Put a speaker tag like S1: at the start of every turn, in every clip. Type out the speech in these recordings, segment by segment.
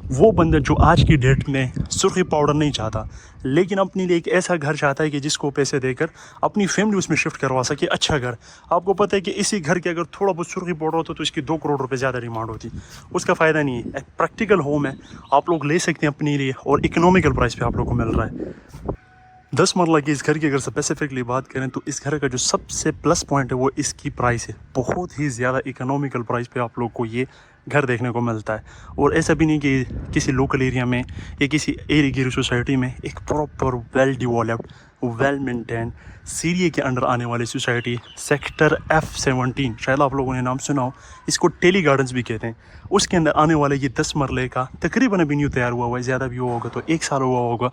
S1: वो बंदा जो आज की डेट में सुर्खी पाउडर नहीं चाहता, लेकिन अपने लिए एक ऐसा घर चाहता है कि जिसको पैसे देकर अपनी फैमिली उसमें शिफ्ट करवा सके, अच्छा घर। आपको पता है कि इसी घर के अगर थोड़ा बहुत सुर्खी पाउडर होता तो इसकी 2 करोड़ रुपए ज़्यादा डिमांड होती। उसका फ़ायदा नहीं है। एक प्रैक्टिकल होम है, आप लोग ले सकते हैं अपने लिए, और इकोनॉमिकल प्राइस पे आप लोग को मिल रहा है। 10 मरला की इस घर की अगर स्पेसिफिकली बात करें तो इस घर का जो सबसे प्लस पॉइंट है वो इसकी प्राइस है। बहुत ही ज़्यादा इकोनॉमिकल प्राइस पे आप लोग को ये घर देखने को मिलता है। और ऐसा भी नहीं कि किसी लोकल एरिया में या किसी एरिया की सोसाइटी में, एक proper well developed, well maintain Syria के अंडर आने वाली सोसाइटी, सेक्टर F17, शायद आप लोगों ने नाम सुना हो, इसको टेली गार्डन्स भी कहते हैं। उसके अंदर आने वाले ये 10 मरले का तकरीबन अभी न्यू तैयार हुआ है, ज़्यादा भी हुआ होगा तो 1 साल हुआ होगा,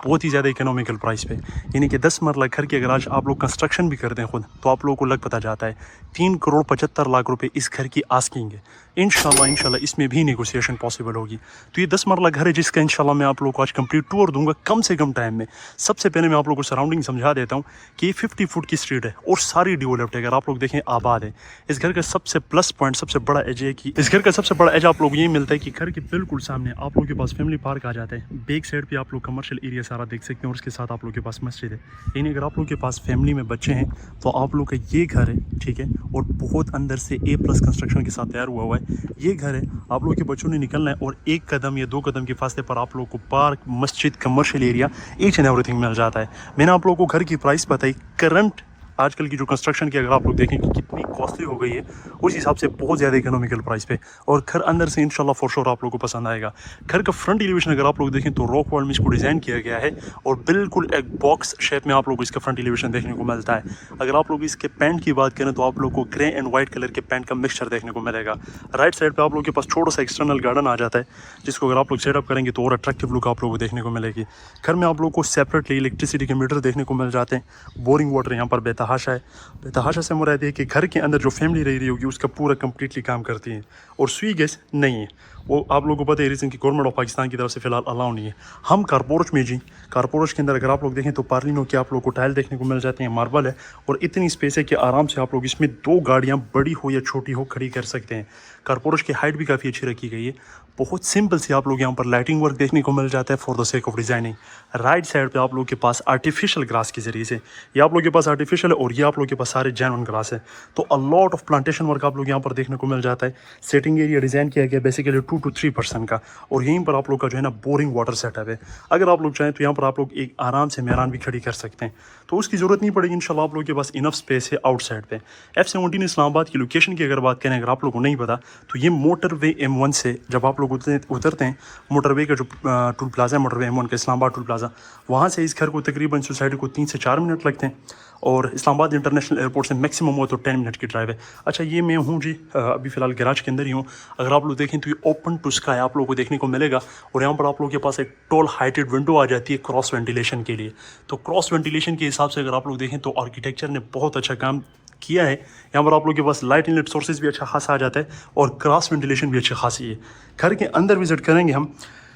S1: बहुत ही ज़्यादा इकोनॉमिकल प्राइस पे। यानी कि 10 मरला घर की अगर आज आप लोग कंस्ट्रक्शन भी करते हैं खुद, तो आप लोगों को लग पता जाता है 3 करोड़ 75 लाख रुपए इस घर की आस्किंग है। इंशाल्लाह इसमें भी नेगोशिएशन पॉसिबल होगी। तो ये 10 मरला घर है जिसका इंशाल्लाह मैं आप लोगों को आज कंप्लीट टूर दूंगा कम से कम टाइम में। सबसे पहले मैं आप लोगों को सराउंडिंग समझा देता हूँ कि ये 50 फुट की स्ट्रीट है और सारी डेवलप्ड है। अगर आप लोग देखें आबाद है। इस घर का सबसे प्लस पॉइंट, सबसे बड़ा एज है कि इस घर का सबसे बड़ा एज आप लोग ये मिलता है कि घर के बिल्कुल सामने आप लोग के पास फैमिली पार्क आ जाता है। बैक साइड पे आप लोग कमर्शियल एरिया सारा देख सकते हैं और उसके साथ आप लोग के पास मस्जिद है। यानी अगर आप लोग के पास फैमिली में बच्चे हैं तो आप लोग का ये घर है, ठीक है, और बहुत अंदर से A+ कंस्ट्रक्शन के साथ तैयार हुआ है। ये घर है, आप लोग के बच्चों ने निकलना है और 1 कदम या 2 कदम के फासले पर आप लोग को पार्क, मस्जिद, commercial area, each and everything मिल जाता है। मैंने आप लोगों को घर की प्राइस बताई करंट आजकल की जो कंस्ट्रक्शन की, अगर आप लोग देखें कि कितनी कॉस्टली हो गई है, उस हिसाब से बहुत ज़्यादा इकोनॉमिकल प्राइस पे। और घर अंदर से इंशाल्लाह फॉर श्योर आप लोगों को पसंद आएगा। घर का फ्रंट एलिवेशन अगर आप लोग देखें तो रॉक वॉल में इसको डिज़ाइन किया गया है और बिल्कुल एक बॉक्स शेप में आप लोग को इसका फ्रंट एलिवेशन देखने को मिलता है। अगर आप लोग इसके पेंट की बात करें तो आप लोग को ग्रे एंड व्हाइट कलर के पेंट का मिक्सचर देखने को मिलेगा। राइट साइड पर आप लोग के पास छोटा सा एक्सटर्नल गार्डन आ जाता है, जिसको अगर आप लोग सेटअप करेंगे तो और अट्रैक्टिव लुक आप लोगों को देखने को मिलेगी। घर में आप लोग को सेपरेटली इलेक्ट्रिसिटी के मीटर देखने को मिल जाते हैं। बोरिंग वाटर यहाँ पर बेतहाशा है। बेतहाशा से मुराद है कि घर के अंदर जो फैमिली रह रही होगी उसका पूरा कंप्लीटली काम करती है। और सुई गैस नहीं है, वो आप लोगों को पता है रीज़न कि गवर्नमेंट ऑफ पाकिस्तान की तरफ से फिलहाल अलाउ नहीं है। हम कारपोरेश में जी, कारपोरेश के अंदर अगर आप लोग देखें तो पार्लिनो के आप लोग को टाइल देखने को मिल जाते हैं, मार्बल है, और इतनी स्पेस है कि आराम से आप लोग इसमें 2 गाड़ियाँ बड़ी हो या छोटी हो खड़ी कर सकते हैं। कारपोरेश की हाइट भी काफ़ी अच्छी रखी गई है। बहुत सिंपल सी आप लोग यहाँ पर लाइटिंग वर्क देखने को मिल जाता है for the sake of designing. Right side पे आप लोग के पास आर्टिफिशियल ग्रास के जरिए से, ये आप लोग के पास आर्टिफिशियल है और ये आप लोग के पास सारे जेन्युइन ग्रास है। तो अ लॉट ऑफ प्लांटेशन वर्क आप लोग यहाँ पर देखने को मिल जाता है। सेटिंग एरिया डिजाइन किया गया बेसिकली 2 to 3% का, और यहीं पर आप लोग का जो है ना बोरिंग वाटर सेटअप है। अगर आप लोग चाहें तो यहाँ पर आप लोग एक आराम से मेहरान भी खड़ी कर सकते हैं, तो उसकी ज़रूरत नहीं पड़ेगी। इंशाल्लाह आप लोग के पास इनफ स्पेस है आउटसाइड पे। F17 इस्लामाबाद की लोकेशन की अगर बात करें, अगर आप लोगों को नहीं पता तो ये मोटरवे M1 से जब आप लोग उतरते हैं, मोटरवे का जो टूल प्लाजा है, मोटरवे M1 का इस्लामाबाद टूल प्लाजा, वहाँ से इस घर को तकरीबन सोसाइटी को 3 से 4 मिनट लगते हैं। और इस्लामाबाद इंटरनेशनल एयरपोर्ट से मैक्सिमम हो तो 10 मिनट की ड्राइव है। अच्छा, ये मैं हूँ जी अभी फ़िलहाल गैराज के अंदर ही हूँ। अगर आप लोग देखें तो ये ओपन टू स्काई आप लोगों को देखने को मिलेगा, और यहाँ पर आप लोगों के पास एक टॉल हाइटेड विंडो आ जाती है क्रॉस वेंटिलेशन के लिए। तो क्रॉस वेंटिलेशन के हिसाब से अगर आप लोग देखें तो आर्किटेक्चर ने बहुत अच्छा काम किया है। यहाँ पर आप लोग के पास लाइट इनलेट सोर्सेज भी अच्छा खासा आ जाता है और क्रॉस वेंटिलेशन भी अच्छी खासी है। घर के अंदर विजिट करेंगे हम,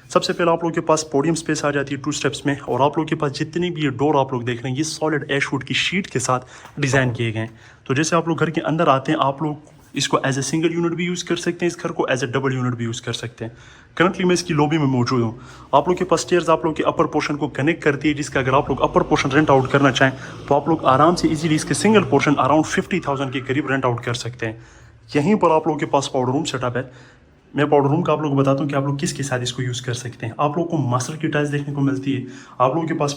S1: सबसे पहले आप लोग के पास पोडियम स्पेस आ जाती है 2 स्टेप्स में, और आप लोग के पास जितनी भी ये डोर आप लोग देख रहे हैं ये सॉलिड एशवुड की शीट के साथ डिज़ाइन किए गए हैं। तो जैसे आप लोग घर के अंदर आते हैं, आप लोग इसको एज ए सिंगल यूनिट भी यूज़ कर सकते हैं, इस घर को एज ए डबल यूनिट भी यूज़ कर सकते हैं। करंटली मैं इसकी लॉबी में मौजूद हूँ। आप लोग के पास स्टेयर्स आप लोग के अपर पोर्शन को कनेक्ट करती है, जिसका अगर आप लोग अपर पोर्शन रेंट आउट करना चाहें तो आप लोग आराम से इजीली इसके सिंगल पोर्शन अराउंड 50,000 के करीब रेंट आउट कर सकते हैं। यहीं पर आप लोग के पास पाउडर रूम सेटअप है। मैं पाउडर रूम का आप लोगों को बताता हूँ कि आप लोग किसके साथ इसको यूज़ कर सकते हैं। आप लोग को मास्टर की टाइल्स देखने को मिलती है। आप लोगों के पास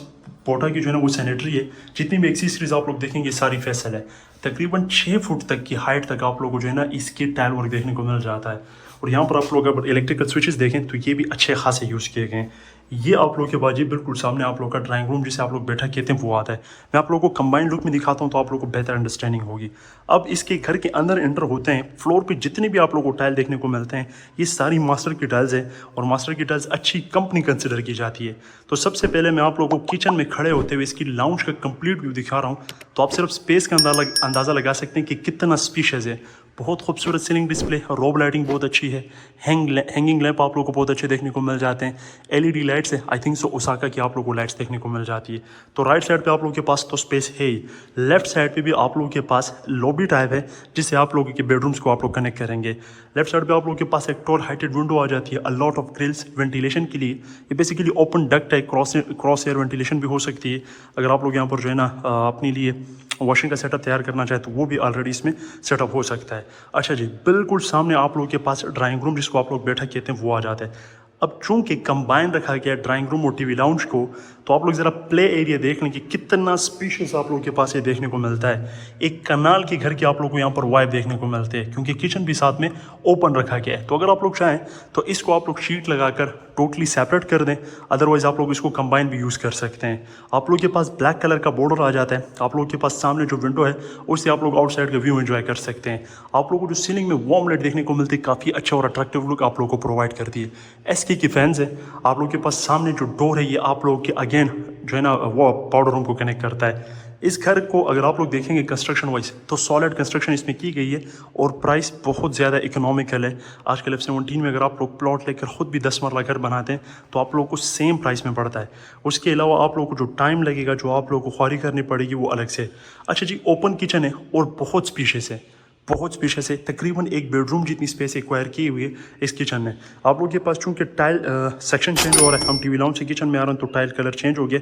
S1: पोटा की जो है ना वो सैनिटरी है। जितनी भी एक्सेसरीज आप लोग देखेंगे सारी फैसल है। तकरीबन 6 फुट तक की हाइट तक आप लोगों को जो है ना इसके टाइल वर्क देखने को मिल जाता है। और यहाँ पर आप लोग अगर इलेक्ट्रिकल स्विचेस देखें तो ये भी अच्छे खासे यूज़ किए गए हैं। ये आप लोग के बाद ये बिल्कुल सामने आप लोग का ड्राइंग रूम जिसे आप लोग बैठा कहते हैं वो आता है। मैं आप लोगों को कंबाइंड लुक में दिखाता हूँ तो आप लोगों को बेहतर अंडरस्टैंडिंग होगी। अब इसके घर के अंदर एंटर होते हैं, फ्लोर पे जितने भी आप लोगों को टाइल देखने को मिलते हैं ये सारी मास्टर की टाइल्स है, और मास्टर की टाइल्स अच्छी कंपनी कंसिडर की जाती है। तो सबसे पहले मैं आप लोगों को किचन में खड़े होते हुए इसकी लाउंज का कंप्लीट व्यू दिखा रहा हूँ, तो आप सिर्फ स्पेस का अंदाज़ा लगा सकते हैं कि कितना स्पीशियस है। बहुत खूबसूरत सीलिंग डिस्प्ले, रोब लाइटिंग बहुत अच्छी है, हैंगिंग लैंप आप लोगों को बहुत अच्छे देखने को मिल जाते हैं, एलईडी लाइट्स है, आई थिंक सो ओसाका की आप लोगों को लाइट्स देखने को मिल जाती है। तो राइट साइड पे आप लोगों के पास तो स्पेस है ही, लेफ्ट साइड पे भी आप लोगों के पास लॉबी टाइप है जिससे आप लोगों के बेडरूम्स को आप लोग कनेक्ट करेंगे। लेफ्ट साइड पे आप लोगों के पास एक टॉल हाइटेड विंडो आ जाती है, a lot of grills ventilation के लिए। ये बेसिकली ओपन डक्ट है, क्रॉस एयर वेंटिलेशन भी हो सकती है। अगर आप लोग यहाँ पर जो है ना अपने लिए वॉशिंग का सेटअप तैयार करना चाहे तो वो भी ऑलरेडी इसमें सेटअप हो सकता है। अच्छा जी, बिल्कुल सामने आप लोगों के पास ड्राइंग रूम जिसको आप लोग बैठक कहते हैं वो आ जाता है। अब चूंकि कंबाइन रखा गया ड्राइंग रूम और टीवी लाउंज को, तो आप लोग ज़रा प्ले एरिया देख लें कि कितना स्पेशियस आप लोगों के पास ये देखने को मिलता है। एक कनाल के घर के आप लोग को यहाँ पर वाइब देखने को मिलते हैं क्योंकि किचन भी साथ में ओपन रखा गया है। तो अगर आप लोग चाहें तो इसको आप लोग शीट लगाकर टोटली सेपरेट कर दें, अदरवाइज आप लोग इसको कंबाइन भी यूज़ कर सकते हैं। आप लोग के पास ब्लैक कलर का बॉर्डर आ जाता है, आप लोग के पास सामने जो विंडो है उससे आप लोग आउटसाइड का व्यू एंजॉय कर सकते हैं। आप लोगों को जो सीलिंग में वार्म लाइट देखने को मिलती है, काफ़ी अच्छा और अट्रैक्टिव लुक आप लोग को प्रोवाइड करती है। एसके की फैंस है, आप लोग के पास सामने जो डोर है ये आप लोग के अगेन जो है ना वो पाउडर रूम को कनेक्ट करता है। इस घर को अगर आप लोग देखेंगे कंस्ट्रक्शन वाइज तो सॉलिड कंस्ट्रक्शन इसमें की गई है और प्राइस बहुत ज़्यादा इकोनॉमिकल है। आजकल F17 में अगर आप लोग प्लॉट लेकर ख़ुद भी 10 मरला घर बनाते हैं तो आप लोगों को सेम प्राइस में पड़ता है। उसके अलावा आप लोगों को जो टाइम लगेगा, जो आप लोगों को ख्वारी करनी पड़ेगी वो अलग से। अच्छा जी, ओपन किचन है और बहुत स्पेशियस है, बहुत स्पेशियस है। तकरीबन एक बेडरूम जितनी स्पेस एक्वायर की हुई है इस किचन में। आप लोग के पास चूंकि टाइल सेक्शन चेंज हो रहा है, हम टीवी लाउंज से किचन में आ रहे हैं तो टाइल कलर चेंज हो गया,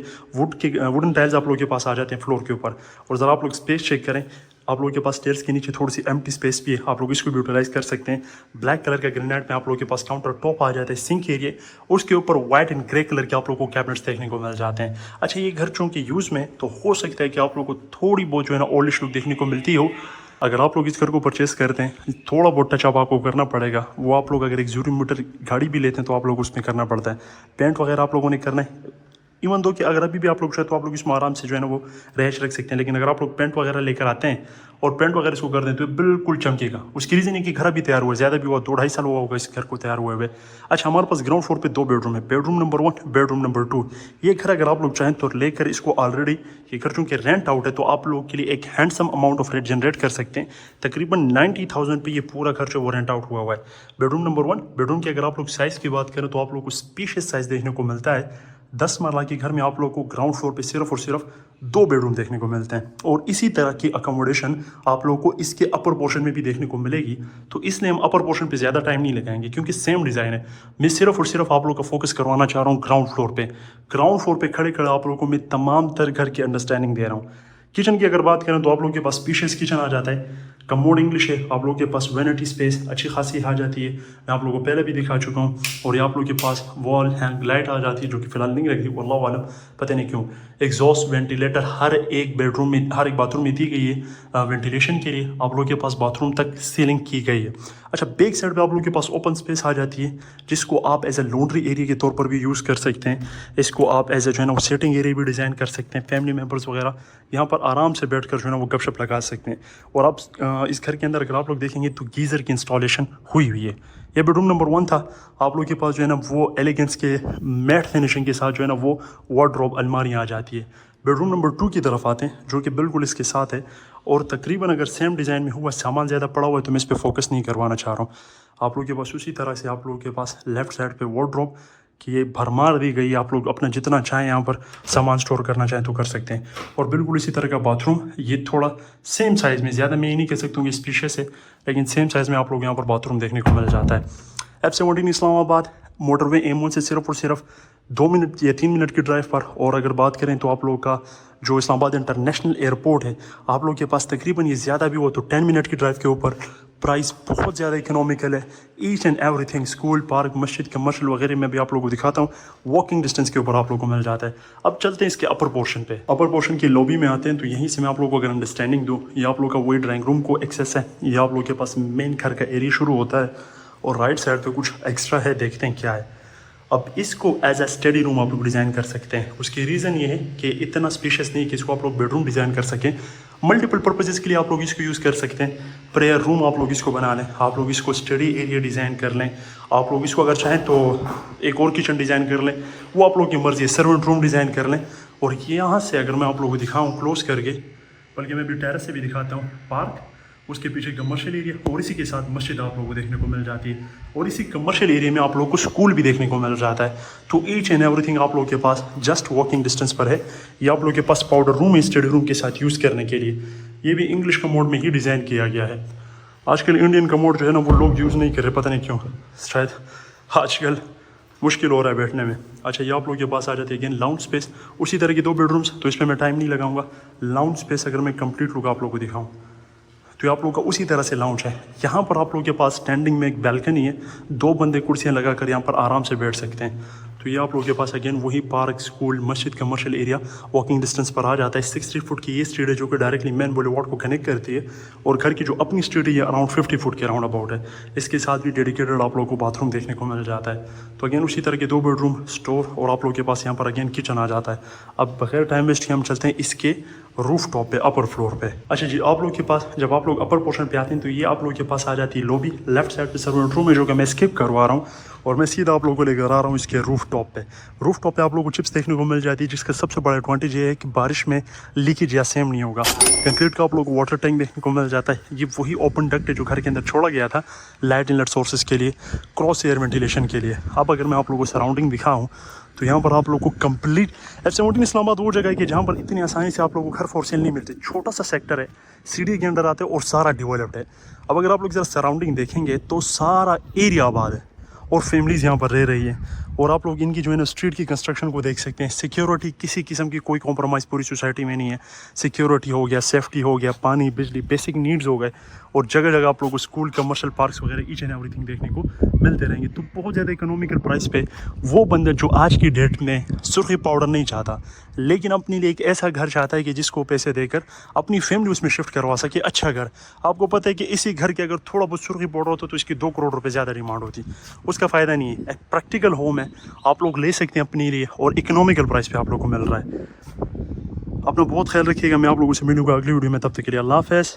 S1: वुडन टाइल्स आप लोग के पास आ जाते हैं फ्लोर के ऊपर। और ज़रा आप लोग स्पेस चेक करें, आप लोगों के पास स्टेयर्स के नीचे थोड़ी सी एम्प्टी स्पेस भी है, आप लोग इसको भी यूटिलाइज कर सकते हैं। ब्लैक कलर का ग्रेनाइट में आप लोगों के पास काउंटर टॉप आ जाता है, सिंक एरिया, उसके ऊपर व्हाइट एंड ग्रे कलर के आप लोगों को कैबिनेट्स देखने को मिल जाते हैं। अच्छा, ये घर चूँकि यूज़ में तो हो सकता है कि आप लोगों को थोड़ी बहुत जो है ना ओल्डिश लुक देखने को मिलती हो। अगर आप लोग इस घर को परचेस करते हैं, थोड़ा बहुत टचअप आपको करना पड़ेगा। वो आप लोग अगर एक ज़ूरी मीटर गाड़ी भी लेते हैं तो आप लोग उसमें करना पड़ता है। पेंट वगैरह आप लोगों ने करना है, इवन दो कि अगर अभी भी आप लोग चाहे तो आप लोग इसमें आराम से जो है ना वो रैश रख सकते हैं। लेकिन अगर आप लोग पेंट वगैरह लेकर आते हैं और पेंट वगैरह इसको कर दें तो बिल्कुल चमकेगा। उसकी रीज़न है कि घर अभी तैयार हुआ है, ज़्यादा भी हुआ 2-2.5 साल हुआ होगा इस घर को तैयार हुए हुए। अच्छा, हमारे पास ग्राउंड फ्लोर पे 2 बेडरूम है, बेडरूम नंबर 1, बेडरूम नंबर 2। ये घर अगर आप लोग चाहें तो लेकर इसको ऑलरेडी ये घर चूँकि रेंट आउट है तो आप लोगों के लिए एक handsome amount of rent generate कर सकते हैं। तकरीबन 90,000 पे ये पूरा घर जो वो रेंट आउट हुआ है। बेडरूम नंबर 1, बेडरूम की अगर आप लोग साइज़ की बात करें तो आप लोग को स्पेशियस साइज़ देखने को मिलता है। 10 मरला के घर में आप लोगों को ग्राउंड फ्लोर पे सिर्फ और सिर्फ 2 बेडरूम देखने को मिलते हैं और इसी तरह की अकोमोडेशन आप लोगों को इसके अपर पोर्शन में भी देखने को मिलेगी। तो इसलिए हम अपर पोर्शन पे ज़्यादा टाइम नहीं लगाएंगे क्योंकि सेम डिज़ाइन है। मैं सिर्फ और सिर्फ आप लोगों का फोकस करवाना चाह रहा हूँ ग्राउंड फ्लोर पे। ग्राउंड फ्लोर पे खड़े खड़े आप लोगों को मैं तमाम तर घर की अंडरस्टैंडिंग दे रहा हूँ। किचन की अगर बात करें तो आप लोगों के पास स्पेशियस किचन आ जाता है, कमोड इंग्लिश है, आप लोगों के पास वैनिटी स्पेस अच्छी खासी आ जाती है, मैं आप लोगों को पहले भी दिखा चुका हूँ। और ये आप लोगों के पास वॉल हैंग लाइट आ जाती है जो कि फ़िलहाल नहीं रखी, अल्लाह आलम पता नहीं क्यों। एग्जॉस्ट वेंटिलेटर हर एक बेडरूम में, हर एक बाथरूम में दी गई है वेंटिलेशन के लिए। आप लोगों के पास बाथरूम तक सीलिंग की गई है। अच्छा, बैक साइड पे आप लोगों के पास ओपन स्पेस आ जाती है जिसको आप एज ए लॉन्ड्री एरिया के तौर पर भी यूज़ कर सकते हैं। इसको आप एज ए जो है ना वो सेटिंग एरिया भी डिज़ाइन कर सकते हैं। फैमिली मेम्बर्स वगैरह यहाँ पर आराम से बैठकर जो है ना वो गपशप लगा सकते हैं। और आप इस घर के अंदर अगर आप लोग देखेंगे तो गीज़र की इंस्टॉलेशन हुई हुई है। ये बेडरूम नंबर 1 था। आप लोग के पास जो है ना वो एलिगेंस के मैट फिनिशिंग के साथ जो है ना वो वार्डरोब अलमारियाँ आ जाती है। बेडरूम नंबर 2 की तरफ आते हैं जो कि बिल्कुल इसके साथ है और तकरीबन अगर सेम डिज़ाइन में हुआ, सामान ज़्यादा पड़ा हुआ है तो मैं इस पर फोकस नहीं करवाना चाह रहा हूँ। आप लोग के पास उसी तरह से आप लोगों के पास लेफ्ट साइड पे वार्डरोब कि ये भरमार दी गई, आप लोग अपना जितना चाहें यहाँ पर सामान स्टोर करना चाहें तो कर सकते हैं। और बिल्कुल इसी तरह का बाथरूम, ये थोड़ा सेम साइज़ में, ज़्यादा मैं ये नहीं कह सकता हूँ कि स्पेशियस है, लेकिन सेम साइज़ में आप लोग यहाँ पर बाथरूम देखने को मिल जाता है। F17 इस्लामाबाद मोटरवे M1 से सिर्फ और सिर्फ 2 मिनट या 3 मिनट की ड्राइव पर। और अगर बात करें तो आप लोगों का जो इस्लामाबाद इंटरनेशनल एयरपोर्ट है, आप लोगों के पास तकरीबन ये ज़्यादा भी हो तो 10 मिनट की ड्राइव के ऊपर। प्राइस बहुत ज़्यादा इकोनॉमिकल है। Each and everything, school, park, मस्जिद, कमर्शियल वगैरह में भी आप लोगों को दिखाता हूँ, वॉकिंग डिस्टेंस के ऊपर आप लोगों को मिल जाता है। अब चलते हैं इसके अपर पोर्शन पे। अपर पोर्शन की लॉबी में आते हैं तो यहीं से मैं आप लोगों को अगर अंडरस्टैंडिंग दूँ, ये आप लोगों का वही ड्राइंग रूम को एक्सेस है, ये आप लोगों के पास मेन घर का एरिया शुरू होता है और राइट साइड पे कुछ एक्स्ट्रा है, देखते हैं क्या है। अब इसको एज ए स्टडी रूम आप लोग डिज़ाइन कर सकते हैं। उसकी रीज़न ये है कि इतना स्पेशियस नहीं कि इसको आप लोग बेडरूम डिज़ाइन कर सकें, मल्टीपल पर्पजेज़ के लिए आप लोग इसको यूज़ कर सकते हैं। प्रेयर रूम आप लोग इसको बना लें, आप लोग इसको स्टडी एरिया डिज़ाइन कर लें, आप लोग इसको अगर चाहें तो एक और किचन डिज़ाइन कर लें, वो आप लोग की मर्ज़ी है। सर्वेंट रूम डिज़ाइन कर लें। और यहाँ से अगर मैं आप लोगों को दिखाऊँ क्लोज करके, बल्कि मैं भी टेरेस से भी दिखाता हूँ, पार्क उसके पीछे कमर्शियल एरिया और इसी के साथ मस्जिद आप लोगों को देखने को मिल जाती है और इसी कमर्शियल एरिया में आप लोगों को स्कूल भी देखने को मिल जाता है। तो ईच एंड एवरीथिंग आप लोगों के पास जस्ट वॉकिंग डिस्टेंस पर है। ये आप लोगों के पास पाउडर रूम है स्टडी रूम के साथ यूज़ करने के लिए। ये भी इंग्लिश का मोड में ही डिज़ाइन किया गया है। आजकल इंडियन का मोड जो है ना वो लोग यूज़ नहीं कर रहे, पता नहीं क्यों, शायद आजकल मुश्किल हो रहा है बैठने में। अच्छा, ये आप लोगों के पास आ जाते हैं अगेन लाउंज स्पेस, उसी तरह की 2 बेडरूम्स। तो इस पर मैं टाइम नहीं लगाऊंगा। लाउंज स्पेस अगर मैं कंप्लीट लुक आप लोगों को दिखाऊं तो ये आप लोगों का उसी तरह से लाउंज है। यहाँ पर आप लोगों के पास स्टैंडिंग में एक बैल्कनी है, 2 बंदे कुर्सियाँ लगाकर यहाँ पर आराम से बैठ सकते हैं। तो ये आप लोगों के पास अगेन वही पार्क, स्कूल, मस्जिद, कमर्शियल एरिया वॉकिंग डिस्टेंस पर आ जाता है। 60 फुट की ये स्ट्रीट है जो कि डायरेक्टली मेन बुलेवार्ड को कनेक्ट करती है और घर की जो अपनी स्ट्रीट है ये अराउंड 50 फुट के राउंड अबाउट है। इसके साथ भी डेडिकेटेड आप लोगों को बाथरूम देखने को मिल जाता है। तो अगेन उसी तरह के 2 बेडरूम, स्टोर और आप लोगों के पास यहाँ पर अगेन किचन आ जाता है। अब बगैर टाइम वेस्ट हम चलते हैं इसके रूफ टॉप पे, अपर फ्लोर पे। अच्छा जी, आप लोग के पास जब आप लोग अपर पोर्शन पे आते हैं तो ये आप लोगों के पास आ जाती है लॉबी। लेफ्ट साइड पे सर्वेंट रूम है जो कि मैं स्किप करवा रहा हूँ और मैं सीधा आप लोगों को लेकर आ रहा हूँ इसके रूफ टॉप पे। रूफ टॉप पे आप लोगों को चिप्स देखने को मिल जाती है, जिसका सबसे बड़ा एडवांटेज ये है कि बारिश में लीकेज या सेम नहीं होगा। कंक्रीट का आप लोगों को वाटर टैंक देखने को मिल जाता है। ये वही ओपन डक्ट है जो घर के अंदर छोड़ा गया था लाइट इनलेट सोर्सेज के लिए, क्रॉस एयर वेंटिलेशन के लिए। अब अगर मैं आप लोगों को सराउंडिंग दिखाऊँ तो यहाँ पर आप लोग को कंप्लीट F17 इस्लामाबाद वो जगह है कि जहाँ पर इतनी आसानी से आप लोगों को घर फॉर सेल नहीं मिलते। छोटा सा सेक्टर है, सीढ़ी के अंदर आते हैं और सारा डेवलप्ड है। अब अगर आप लोग ज़रा सराउंडिंग देखेंगे तो सारा एरिया आबाद है और फैमिलीज़ यहाँ पर रह रही है। और आप लोग इनकी जो है ना स्ट्रीट की कंस्ट्रक्शन को देख सकते हैं। सिक्योरिटी किसी किस्म की कोई कॉम्प्रोमाइज़ पूरी सोसाइटी में नहीं है। सिक्योरिटी हो गया, सेफ्टी हो गया, पानी, बिजली, बेसिक नीड्स हो गए और जगह जगह आप लोगों को स्कूल, कमर्शियल पार्क्स वगैरह ईच एंड एवरीथिंग देखने को मिलते रहेंगे। तो बहुत ज़्यादा इकोनॉमिकल प्राइस पे वो बंदा जो आज की डेट में सुर्खी पाउडर नहीं चाहता लेकिन अपने लिए एक ऐसा घर चाहता है कि जिसको पैसे देकर अपनी फैमिली उसमें शिफ्ट करवा सके, अच्छा घर। आपको पता है कि इसी घर के अगर थोड़ा बहुत सुर्खी पाउडर होता तो इसकी 2 करोड़ रुपए ज़्यादा डिमांड होती, उसका फ़ायदा नहीं है। एक प्रैक्टिकल होम है, आप लोग ले सकते हैं अपने लिए और इकोनॉमिकल प्राइस पे आप लोग को मिल रहा है। अपना बहुत ख्याल रखिएगा। मैं आप लोगों से मिलूंगा अगली वीडियो में, तब तक के लिए अल्लाह हाफ़िज़।